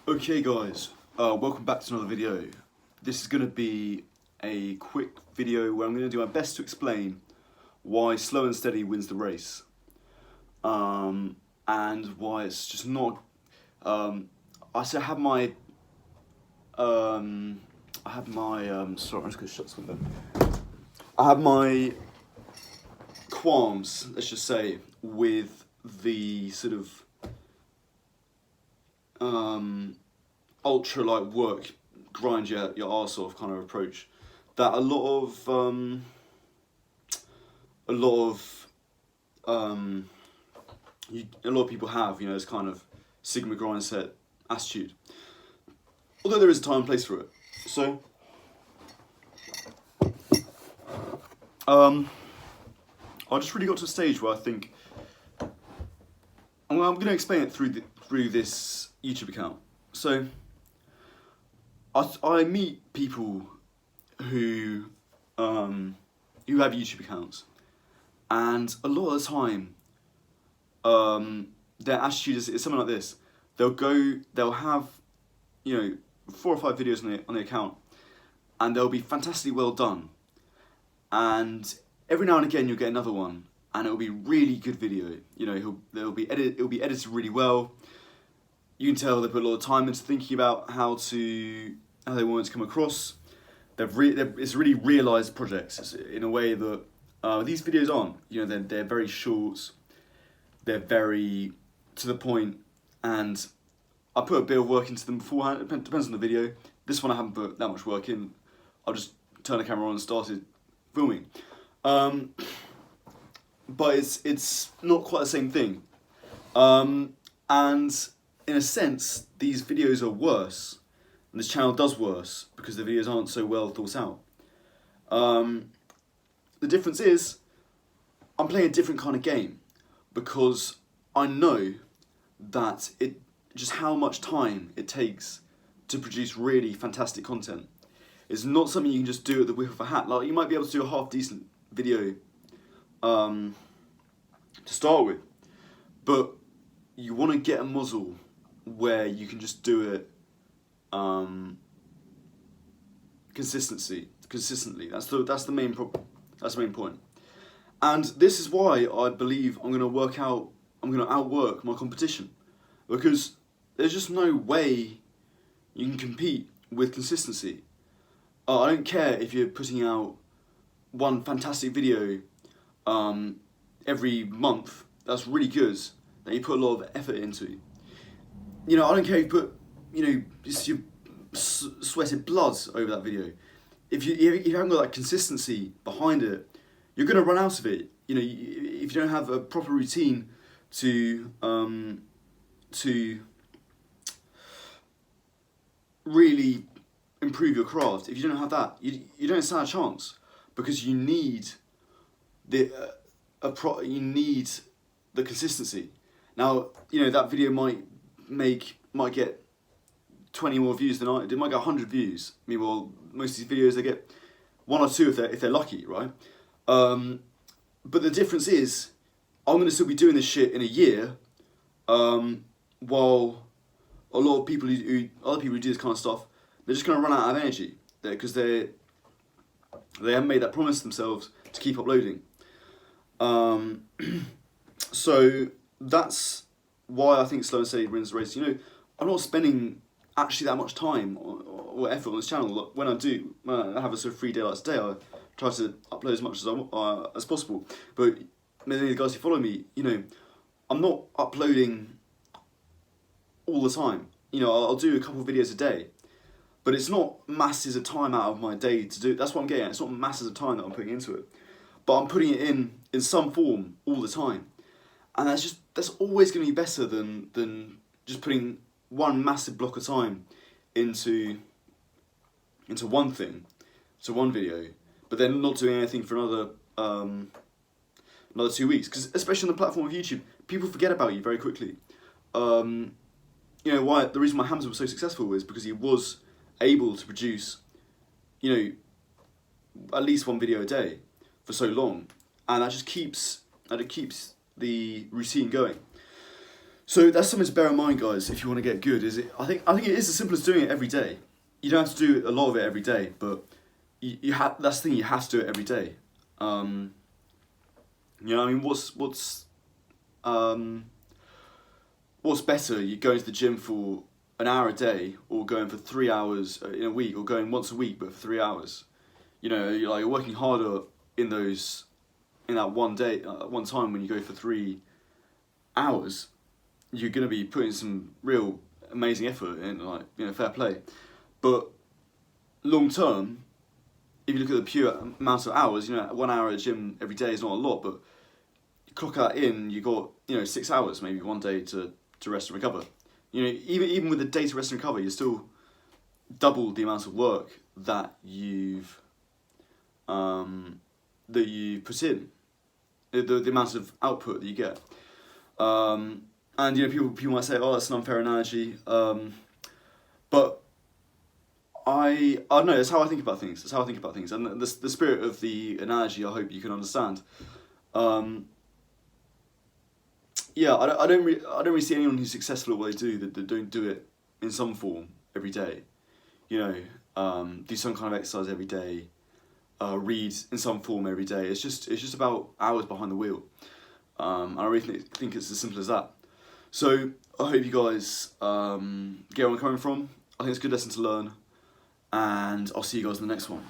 Okay guys, welcome back to another video. This is going to be a quick video where I'm going to do my best to explain why Slow and Steady wins the race, and why it's just not. Have my. Sorry, I'm just going to shut this window. I have my qualms, let's just say, with the sort of ultra like work, grind your arse off kind of approach that a lot of people have, this kind of Sigma grind set attitude. Although there is a time and place for it. So I just really got to a stage where I think I'm going to explain it through this YouTube account. So I meet people who have YouTube accounts, and a lot of the time, their attitude is something like this. They'll have, 4 or 5 videos on the account, and they'll be fantastically well done. And every now and again, you'll get another one, and it'll be really good video. It'll be edited really well. You can tell they put a lot of time into thinking about how they want it to come across. It's really realised projects in a way that these videos aren't. They're very short. They're very to the point, and I put a bit of work into them beforehand. It depends on the video. This one I haven't put that much work in. I just turned the camera on and started filming. But it's not quite the same thing. And in a sense, these videos are worse, and this channel does worse because the videos aren't so well thought out. The difference is, I'm playing a different kind of game because I know that just how much time it takes to produce really fantastic content. It's not something you can just do at the whip of a hat. Like, you might be able to do a half decent video to start with, but you want to get a muzzle where you can just do it consistently. That's the main problem. That's the main point. And this is why I believe I'm going to outwork my competition, because there's just no way you can compete with consistency. I don't care if you're putting out one fantastic video every month that's really good, that you put a lot of effort into. I don't care if you put, just your sweated blood over that video. If you haven't got that consistency behind it, you're going to run out of it. If you don't have a proper routine to really improve your craft, if you don't have that, you don't stand a chance, because you need the consistency. Now, that video might get 20 more views than I did. It might get 100 views. Meanwhile, most of these videos, they get 1 or 2 if they're lucky, right? But the difference is, I'm going to still be doing this shit in a year, while a lot of other people who do this kind of stuff, they're just going to run out of energy because they haven't made that promise to themselves to keep uploading. So that's why I think Slow and Steady wins the race. I'm not spending actually that much time or effort on this channel. When I have a sort of 3 daylights a day, I try to upload as much as possible. But many of the guys who follow me, I'm not uploading all the time. I'll do a couple of videos a day, but it's not masses of time out of my day to do. That's what I'm getting at. It's not masses of time that I'm putting into it, but I'm putting it in some form all the time, and that's always going to be better than just putting one massive block of time into one thing, to one video, but then not doing anything for another 2 weeks. Because especially on the platform of YouTube, people forget about you very quickly. Why the reason why Hamza was so successful is because he was able to produce, at least 1 video a day for so long, and that keeps the routine going. So that's something to bear in mind, guys. If you want to get good, I think it is as simple as doing it every day. You don't have to do a lot of it every day, but you have that's the thing. You have to do it every day. You know, I mean, um, what's better? You going to the gym for an hour a day, or going for 3 hours in a week, or going once a week but for 3 hours. You know, you're working harder in those in that one day, one time when you go for 3 hours. You're gonna be putting some real amazing effort in, fair play. But long term, if you look at the pure amount of hours, 1 hour at the gym every day is not a lot, but you clock that in, you got 6 hours maybe one day to rest and recover. Even with the day to rest and recover, you're still double the amount of work that you've put in, the amount of output that you get. And people might say, "Oh, that's an unfair analogy," but I don't know. It's how I think about things. It's how I think about things, and the spirit of the analogy, I hope you can understand. Yeah, I don't really see anyone who's successful at what they do that don't do it in some form every day. Do some kind of exercise every day, read in some form every day. It's just about hours behind the wheel. And I really think it's as simple as that. So I hope you guys get where I'm coming from. I think it's a good lesson to learn, and I'll see you guys in the next one.